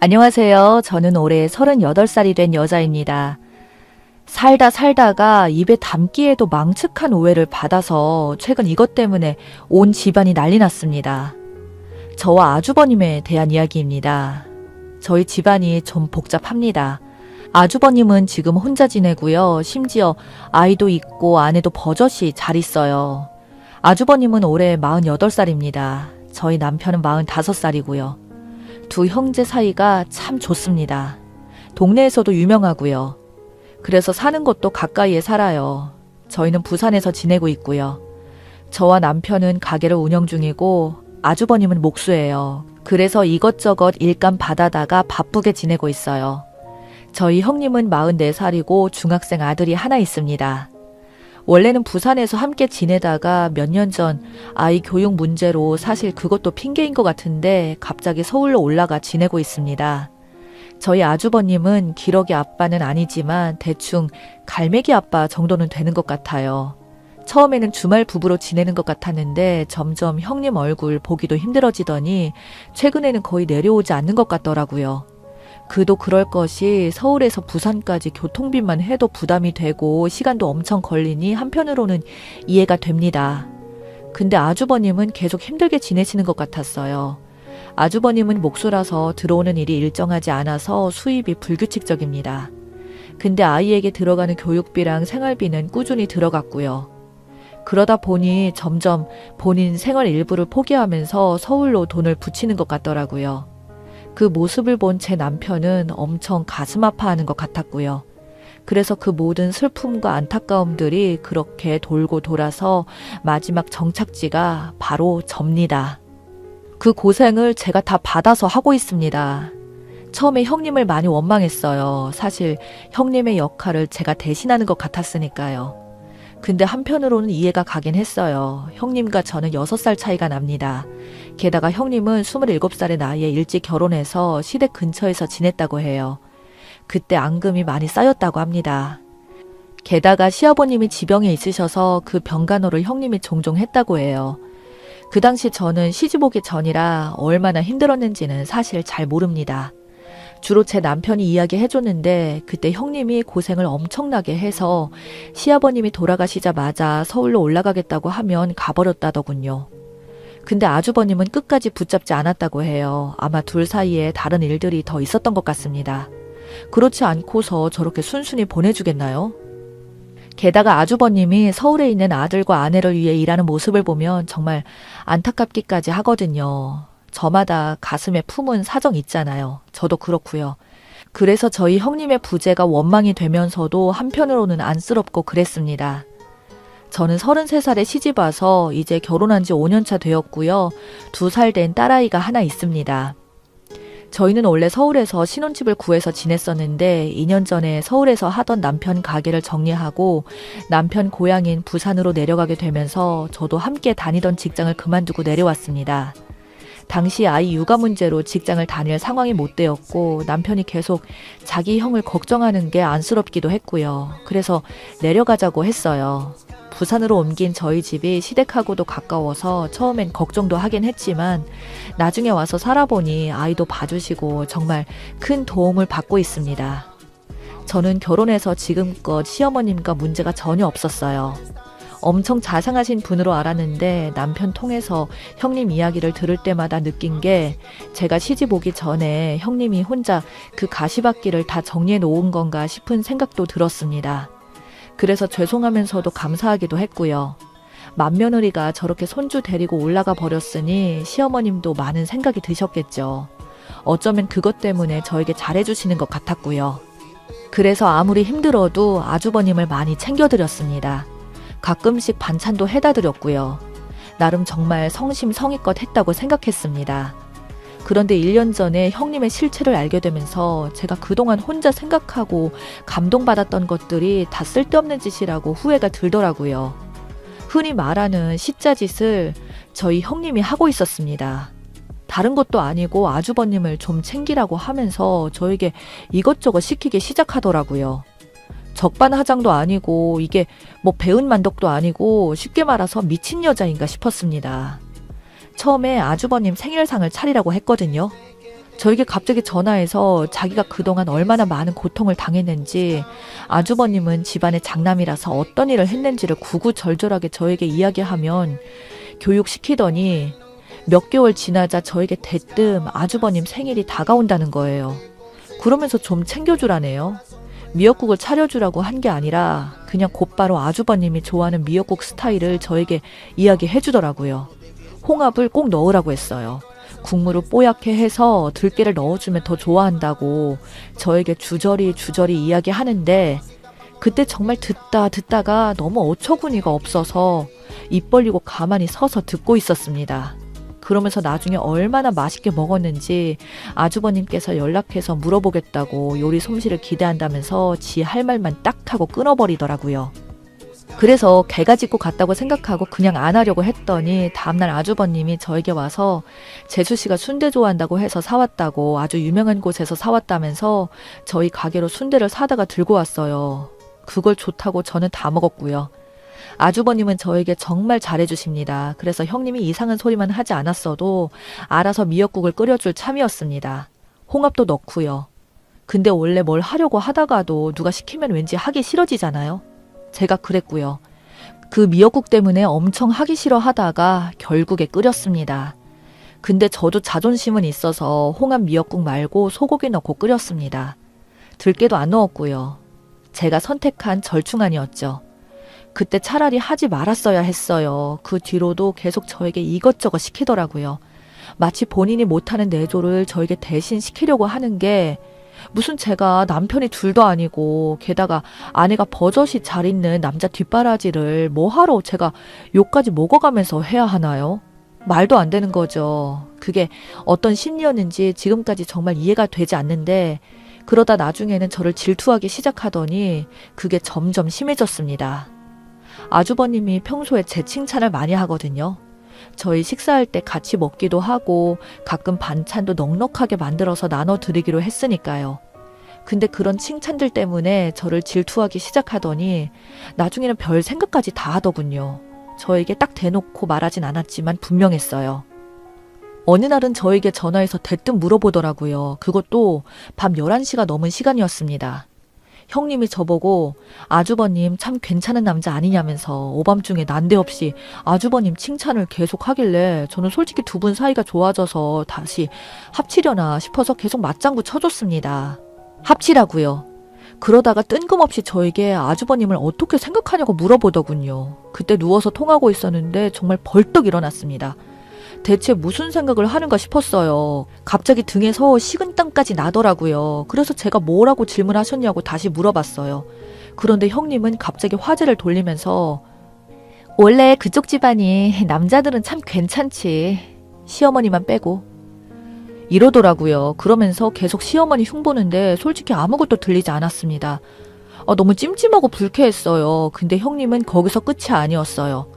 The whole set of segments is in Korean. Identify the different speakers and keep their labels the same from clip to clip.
Speaker 1: 안녕하세요. 저는 올해 38살이 된 여자입니다. 살다가 입에 담기에도 망측한 오해를 받아서 최근 이것 때문에 온 집안이 난리 났습니다. 저와 아주버님에 대한 이야기입니다. 저희 집안이 좀 복잡합니다. 아주버님은 지금 혼자 지내고요. 심지어 아이도 있고 아내도 버젓이 잘 있어요. 아주버님은 올해 48살입니다. 저희 남편은 45살이고요. 두 형제 사이가 참 좋습니다. 동네에서도 유명하고요. 그래서 사는 곳도 가까이에 살아요. 저희는 부산에서 지내고 있고요. 저와 남편은 가게를 운영 중이고 아주버님은 목수예요. 그래서 이것저것 일감 받아다가 바쁘게 지내고 있어요. 저희 형님은 44살이고 중학생 아들이 하나 있습니다. 원래는 부산에서 함께 지내다가 몇 년 전 아이 교육 문제로 사실 그것도 핑계인 것 같은데 갑자기 서울로 올라가 지내고 있습니다. 저희 아주버님은 기러기 아빠는 아니지만 대충 갈매기 아빠 정도는 되는 것 같아요. 처음에는 주말 부부로 지내는 것 같았는데 점점 형님 얼굴 보기도 힘들어지더니 최근에는 거의 내려오지 않는 것 같더라고요. 그도 그럴 것이 서울에서 부산까지 교통비만 해도 부담이 되고 시간도 엄청 걸리니 한편으로는 이해가 됩니다. 근데 아주버님은 계속 힘들게 지내시는 것 같았어요. 아주버님은 목수라서 들어오는 일이 일정하지 않아서 수입이 불규칙적입니다. 근데 아이에게 들어가는 교육비랑 생활비는 꾸준히 들어갔고요. 그러다 보니 점점 본인 생활 일부를 포기하면서 서울로 돈을 붙이는 것 같더라고요. 그 모습을 본 제 남편은 엄청 가슴 아파하는 것 같았고요. 그래서 그 모든 슬픔과 안타까움들이 그렇게 돌고 돌아서 마지막 정착지가 바로 접니다. 그 고생을 제가 다 받아서 하고 있습니다. 처음에 형님을 많이 원망했어요. 사실 형님의 역할을 제가 대신하는 것 같았으니까요. 근데 한편으로는 이해가 가긴 했어요. 형님과 저는 6살 차이가 납니다. 게다가 형님은 27살의 나이에 일찍 결혼해서 시댁 근처에서 지냈다고 해요. 그때 앙금이 많이 쌓였다고 합니다. 게다가 시아버님이 지병에 있으셔서 그 병간호를 형님이 종종 했다고 해요. 그 당시 저는 시집 오기 전이라 얼마나 힘들었는지는 사실 잘 모릅니다. 주로 제 남편이 이야기해줬는데 그때 형님이 고생을 엄청나게 해서 시아버님이 돌아가시자마자 서울로 올라가겠다고 하면 가버렸다더군요. 근데 아주버님은 끝까지 붙잡지 않았다고 해요. 아마 둘 사이에 다른 일들이 더 있었던 것 같습니다. 그렇지 않고서 저렇게 순순히 보내주겠나요? 게다가 아주버님이 서울에 있는 아들과 아내를 위해 일하는 모습을 보면 정말 안타깝기까지 하거든요. 저마다 가슴에 품은 사정 있잖아요. 저도 그렇고요. 그래서 저희 형님의 부재가 원망이 되면서도 한편으로는 안쓰럽고 그랬습니다. 저는 33살에 시집 와서 이제 결혼한 지 5년 차 되었고요. 2살 된 딸아이가 하나 있습니다. 저희는 원래 서울에서 신혼집을 구해서 지냈었는데 2년 전에 서울에서 하던 남편 가게를 정리하고 남편 고향인 부산으로 내려가게 되면서 저도 함께 다니던 직장을 그만두고 내려왔습니다. 당시 아이 육아 문제로 직장을 다닐 상황이 못 되었고 남편이 계속 자기 형을 걱정하는 게 안쓰럽기도 했고요. 그래서 내려가자고 했어요. 부산으로 옮긴 저희 집이 시댁하고도 가까워서 처음엔 걱정도 하긴 했지만 나중에 와서 살아보니 아이도 봐주시고 정말 큰 도움을 받고 있습니다. 저는 결혼해서 지금껏 시어머님과 문제가 전혀 없었어요. 엄청 자상하신 분으로 알았는데 남편 통해서 형님 이야기를 들을 때마다 느낀 게 제가 시집 오기 전에 형님이 혼자 그 가시밭길을 다 정리해 놓은 건가 싶은 생각도 들었습니다. 그래서 죄송하면서도 감사하기도 했고요. 맏며느리가 저렇게 손주 데리고 올라가 버렸으니 시어머님도 많은 생각이 드셨겠죠. 어쩌면 그것 때문에 저에게 잘해주시는 것 같았고요. 그래서 아무리 힘들어도 아주버님을 많이 챙겨드렸습니다. 가끔씩 반찬도 해다 드렸고요. 나름 정말 성심성의껏 했다고 생각했습니다. 그런데 1년 전에 형님의 실체를 알게 되면서 제가 그동안 혼자 생각하고 감동받았던 것들이 다 쓸데없는 짓이라고 후회가 들더라고요. 흔히 말하는 시자짓을 저희 형님이 하고 있었습니다. 다른 것도 아니고 아주버님을 좀 챙기라고 하면서 저에게 이것저것 시키기 시작하더라고요. 적반하장도 아니고 이게 뭐 배은 만덕도 아니고 쉽게 말해서 미친 여자인가 싶었습니다. 처음에 아주버님 생일상을 차리라고 했거든요. 저에게 갑자기 전화해서 자기가 그동안 얼마나 많은 고통을 당했는지, 아주버님은 집안의 장남이라서 어떤 일을 했는지를 구구절절하게 저에게 이야기하면 교육시키더니 몇 개월 지나자 저에게 대뜸 아주버님 생일이 다가온다는 거예요. 그러면서 좀 챙겨주라네요. 미역국을 차려주라고 한 게 아니라 그냥 곧바로 아주버님이 좋아하는 미역국 스타일을 저에게 이야기해 주더라고요. 홍합을 꼭 넣으라고 했어요. 국물을 뽀얗게 해서 들깨를 넣어주면 더 좋아한다고 저에게 주저리 이야기하는데, 그때 정말 듣다가 너무 어처구니가 없어서 입 벌리고 가만히 서서 듣고 있었습니다. 그러면서 나중에 얼마나 맛있게 먹었는지 아주버님께서 연락해서 물어보겠다고 요리 솜씨를 기대한다면서 지 할 말만 딱 하고 끊어버리더라고요. 그래서 개가 짖고 갔다고 생각하고 그냥 안 하려고 했더니 다음날 아주버님이 저에게 와서 재수씨가 순대 좋아한다고 해서 사왔다고, 아주 유명한 곳에서 사왔다면서 저희 가게로 순대를 사다가 들고 왔어요. 그걸 좋다고 저는 다 먹었고요. 아주버님은 저에게 정말 잘해주십니다. 그래서 형님이 이상한 소리만 하지 않았어도 알아서 미역국을 끓여줄 참이었습니다. 홍합도 넣고요. 근데 원래 뭘 하려고 하다가도 누가 시키면 왠지 하기 싫어지잖아요. 제가 그랬고요. 그 미역국 때문에 엄청 하기 싫어 하다가 결국에 끓였습니다. 근데 저도 자존심은 있어서 홍합 미역국 말고 소고기 넣고 끓였습니다. 들깨도 안 넣었고요. 제가 선택한 절충안이었죠. 그때 차라리 하지 말았어야 했어요. 그 뒤로도 계속 저에게 이것저것 시키더라고요. 마치 본인이 못하는 내조를 저에게 대신 시키려고 하는 게, 무슨 제가 남편이 둘도 아니고 게다가 아내가 버젓이 잘 있는 남자 뒷바라지를 뭐하러 제가 욕까지 먹어가면서 해야 하나요? 말도 안 되는 거죠. 그게 어떤 심리였는지 지금까지 정말 이해가 되지 않는데, 그러다 나중에는 저를 질투하기 시작하더니 그게 점점 심해졌습니다. 아주버님이 평소에 제 칭찬을 많이 하거든요. 저희 식사할 때 같이 먹기도 하고 가끔 반찬도 넉넉하게 만들어서 나눠드리기로 했으니까요. 근데 그런 칭찬들 때문에 저를 질투하기 시작하더니 나중에는 별 생각까지 다 하더군요. 저에게 딱 대놓고 말하진 않았지만 분명했어요. 어느 날은 저에게 전화해서 대뜸 물어보더라고요. 그것도 밤 11시가 넘은 시간이었습니다. 형님이 저보고 아주버님 참 괜찮은 남자 아니냐면서 오밤중에 난데없이 아주버님 칭찬을 계속 하길래 저는 솔직히 두 분 사이가 좋아져서 다시 합치려나 싶어서 계속 맞장구 쳐줬습니다. 합치라고요. 그러다가 뜬금없이 저에게 아주버님을 어떻게 생각하냐고 물어보더군요. 그때 누워서 통하고 있었는데 정말 벌떡 일어났습니다. 대체 무슨 생각을 하는가 싶었어요. 갑자기 등에서 식은땀까지 나더라고요. 그래서 제가 뭐라고 질문하셨냐고 다시 물어봤어요. 그런데 형님은 갑자기 화제를 돌리면서 원래 그쪽 집안이 남자들은 참 괜찮지. 시어머니만 빼고. 이러더라고요. 그러면서 계속 시어머니 흉보는데 솔직히 아무것도 들리지 않았습니다. 너무 찜찜하고 불쾌했어요. 근데 형님은 거기서 끝이 아니었어요.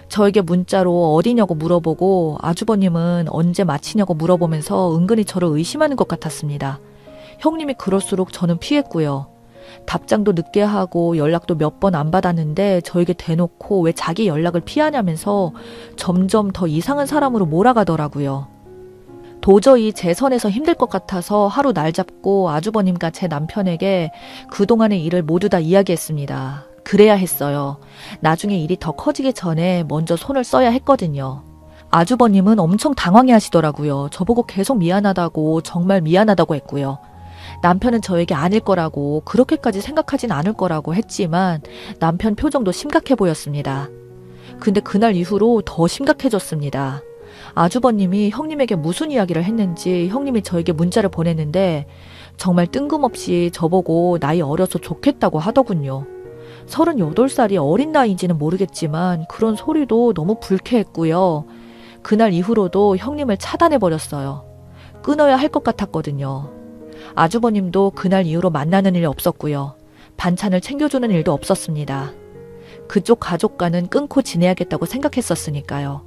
Speaker 1: 저에게 문자로 어디냐고 물어보고 아주버님은 언제 마치냐고 물어보면서 은근히 저를 의심하는 것 같았습니다. 형님이 그럴수록 저는 피했고요. 답장도 늦게 하고 연락도 몇 번 안 받았는데 저에게 대놓고 왜 자기 연락을 피하냐면서 점점 더 이상한 사람으로 몰아가더라고요. 도저히 제 선에서 힘들 것 같아서 하루 날 잡고 아주버님과 제 남편에게 그동안의 일을 모두 다 이야기했습니다. 그래야 했어요. 나중에 일이 더 커지기 전에 먼저 손을 써야 했거든요. 아주버님은 엄청 당황해 하시더라고요. 저보고 계속 미안하다고, 정말 미안하다고 했고요. 남편은 저에게 아닐 거라고, 그렇게까지 생각하진 않을 거라고 했지만 남편 표정도 심각해 보였습니다. 근데 그날 이후로 더 심각해졌습니다. 아주버님이 형님에게 무슨 이야기를 했는지 형님이 저에게 문자를 보냈는데 정말 뜬금없이 저보고 나이 어려서 좋겠다고 하더군요. 38살이 어린 나이인지는 모르겠지만 그런 소리도 너무 불쾌했고요. 그날 이후로도 형님을 차단해버렸어요. 끊어야 할 것 같았거든요. 아주버님도 그날 이후로 만나는 일 없었고요. 반찬을 챙겨주는 일도 없었습니다. 그쪽 가족과는 끊고 지내야겠다고 생각했었으니까요.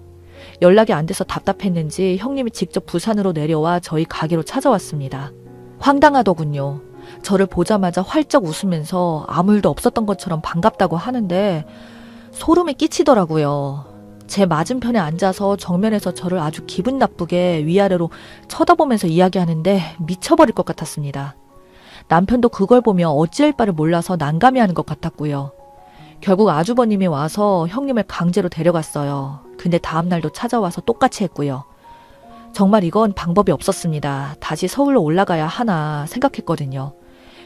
Speaker 1: 연락이 안 돼서 답답했는지 형님이 직접 부산으로 내려와 저희 가게로 찾아왔습니다. 황당하더군요. 저를 보자마자 활짝 웃으면서 아무 일도 없었던 것처럼 반갑다고 하는데 소름이 끼치더라고요. 제 맞은편에 앉아서 정면에서 저를 아주 기분 나쁘게 위아래로 쳐다보면서 이야기하는데 미쳐버릴 것 같았습니다. 남편도 그걸 보며 어찌할 바를 몰라서 난감해하는 것 같았고요. 결국 아주버님이 와서 형님을 강제로 데려갔어요. 근데 다음날도 찾아와서 똑같이 했고요. 정말 이건 방법이 없었습니다. 다시 서울로 올라가야 하나 생각했거든요.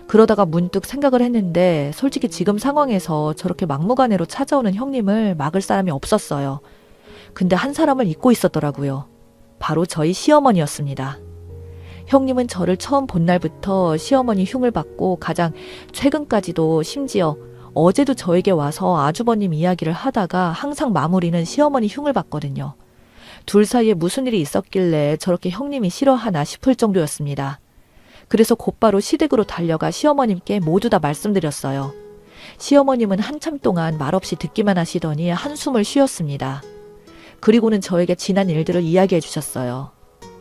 Speaker 1: 그러다가 문득 생각을 했는데 솔직히 지금 상황에서 저렇게 막무가내로 찾아오는 형님을 막을 사람이 없었어요. 근데 한 사람을 잊고 있었더라고요. 바로 저희 시어머니였습니다. 형님은 저를 처음 본 날부터 시어머니 흉을 받고 가장 최근까지도 심지어 어제도 저에게 와서 아주버님 이야기를 하다가 항상 마무리는 시어머니 흉을 받거든요. 둘 사이에 무슨 일이 있었길래 저렇게 형님이 싫어하나 싶을 정도였습니다. 그래서 곧바로 시댁으로 달려가 시어머님께 모두 다 말씀드렸어요. 시어머님은 한참 동안 말없이 듣기만 하시더니 한숨을 쉬었습니다. 그리고는 저에게 지난 일들을 이야기해 주셨어요.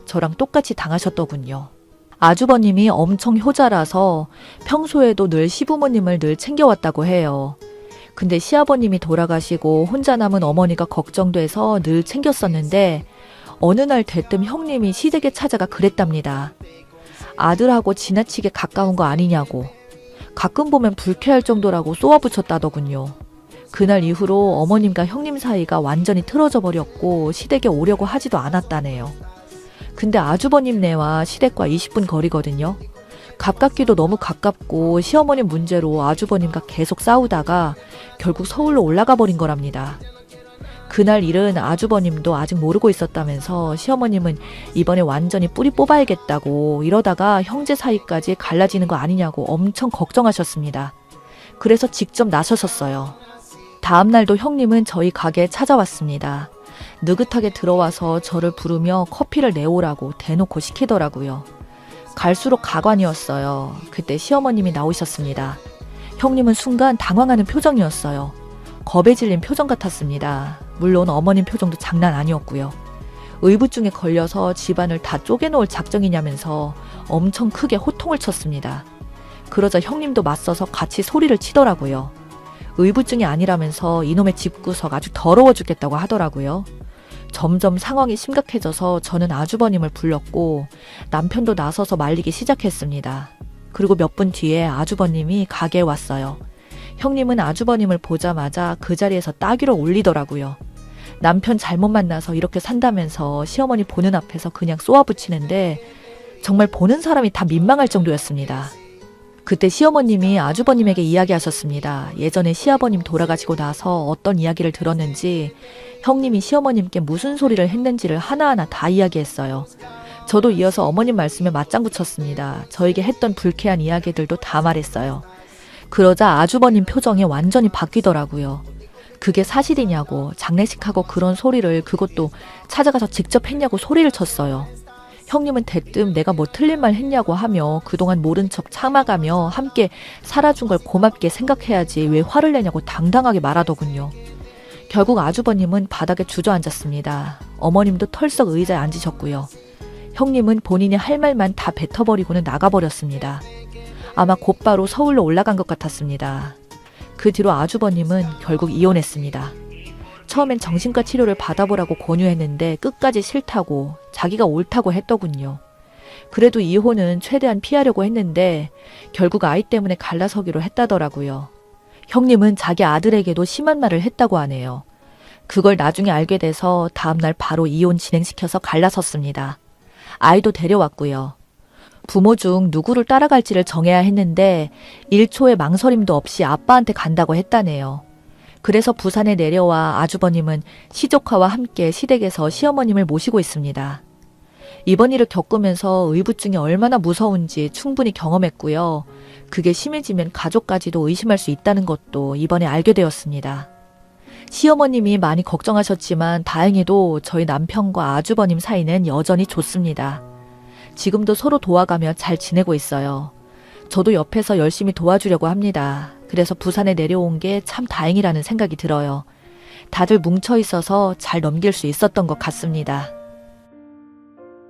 Speaker 1: 저랑 똑같이 당하셨더군요. 아주버님이 엄청 효자라서 평소에도 늘 시부모님을 늘 챙겨왔다고 해요. 근데 시아버님이 돌아가시고 혼자 남은 어머니가 걱정돼서 늘 챙겼었는데 어느 날 대뜸 형님이 시댁에 찾아가 그랬답니다. 아들하고 지나치게 가까운 거 아니냐고. 가끔 보면 불쾌할 정도라고 쏘아붙였다더군요. 그날 이후로 어머님과 형님 사이가 완전히 틀어져 버렸고 시댁에 오려고 하지도 않았다네요. 근데 아주버님네와 시댁과 20분 거리거든요. 가깝기도 너무 가깝고 시어머님 문제로 아주버님과 계속 싸우다가 결국 서울로 올라가 버린 거랍니다. 그날 일은 아주버님도 아직 모르고 있었다면서 시어머님은 이번에 완전히 뿌리 뽑아야겠다고 이러다가 형제 사이까지 갈라지는 거 아니냐고 엄청 걱정하셨습니다. 그래서 직접 나서셨어요. 다음 날도 형님은 저희 가게에 찾아왔습니다. 느긋하게 들어와서 저를 부르며 커피를 내오라고 대놓고 시키더라고요. 갈수록 가관이었어요. 그때 시어머님이 나오셨습니다. 형님은 순간 당황하는 표정이었어요. 겁에 질린 표정 같았습니다. 물론 어머님 표정도 장난 아니었고요. 의부증에 걸려서 집안을 다 쪼개놓을 작정이냐면서 엄청 크게 호통을 쳤습니다. 그러자 형님도 맞서서 같이 소리를 치더라고요. 의부증이 아니라면서 이놈의 집구석 아주 더러워 죽겠다고 하더라고요. 점점 상황이 심각해져서 저는 아주버님을 불렀고 남편도 나서서 말리기 시작했습니다. 그리고 몇 분 뒤에 아주버님이 가게에 왔어요. 형님은 아주버님을 보자마자 그 자리에서 따귀를 올리더라고요. 남편 잘못 만나서 이렇게 산다면서 시어머니 보는 앞에서 그냥 쏘아붙이는데 정말 보는 사람이 다 민망할 정도였습니다. 그때 시어머님이 아주버님에게 이야기하셨습니다. 예전에 시아버님 돌아가시고 나서 어떤 이야기를 들었는지 형님이 시어머님께 무슨 소리를 했는지를 하나하나 다 이야기했어요. 저도 이어서 어머님 말씀에 맞장구 쳤습니다. 저에게 했던 불쾌한 이야기들도 다 말했어요. 그러자 아주버님 표정이 완전히 바뀌더라고요. 그게 사실이냐고, 장례식하고 그런 소리를 그것도 찾아가서 직접 했냐고 소리를 쳤어요. 형님은 대뜸 내가 뭐 틀린 말 했냐고 하며 그동안 모른 척 참아가며 함께 살아준 걸 고맙게 생각해야지 왜 화를 내냐고 당당하게 말하더군요. 결국 아주버님은 바닥에 주저앉았습니다. 어머님도 털썩 의자에 앉으셨고요. 형님은 본인이 할 말만 다 뱉어버리고는 나가버렸습니다. 아마 곧바로 서울로 올라간 것 같았습니다. 그 뒤로 아주버님은 결국 이혼했습니다. 처음엔 정신과 치료를 받아보라고 권유했는데 끝까지 싫다고 자기가 옳다고 했더군요. 그래도 이혼은 최대한 피하려고 했는데 결국 아이 때문에 갈라서기로 했다더라고요. 형님은 자기 아들에게도 심한 말을 했다고 하네요. 그걸 나중에 알게 돼서 다음날 바로 이혼 진행시켜서 갈라섰습니다. 아이도 데려왔고요. 부모 중 누구를 따라갈지를 정해야 했는데 1초의 망설임도 없이 아빠한테 간다고 했다네요. 그래서 부산에 내려와 아주버님은 시조카와 함께 시댁에서 시어머님을 모시고 있습니다. 이번 일을 겪으면서 의부증이 얼마나 무서운지 충분히 경험했고요. 그게 심해지면 가족까지도 의심할 수 있다는 것도 이번에 알게 되었습니다. 시어머님이 많이 걱정하셨지만 다행히도 저희 남편과 아주버님 사이는 여전히 좋습니다. 지금도 서로 도와가며 잘 지내고 있어요. 저도 옆에서 열심히 도와주려고 합니다. 그래서 부산에 내려온 게 참 다행이라는 생각이 들어요. 다들 뭉쳐 있어서 잘 넘길 수 있었던 것 같습니다.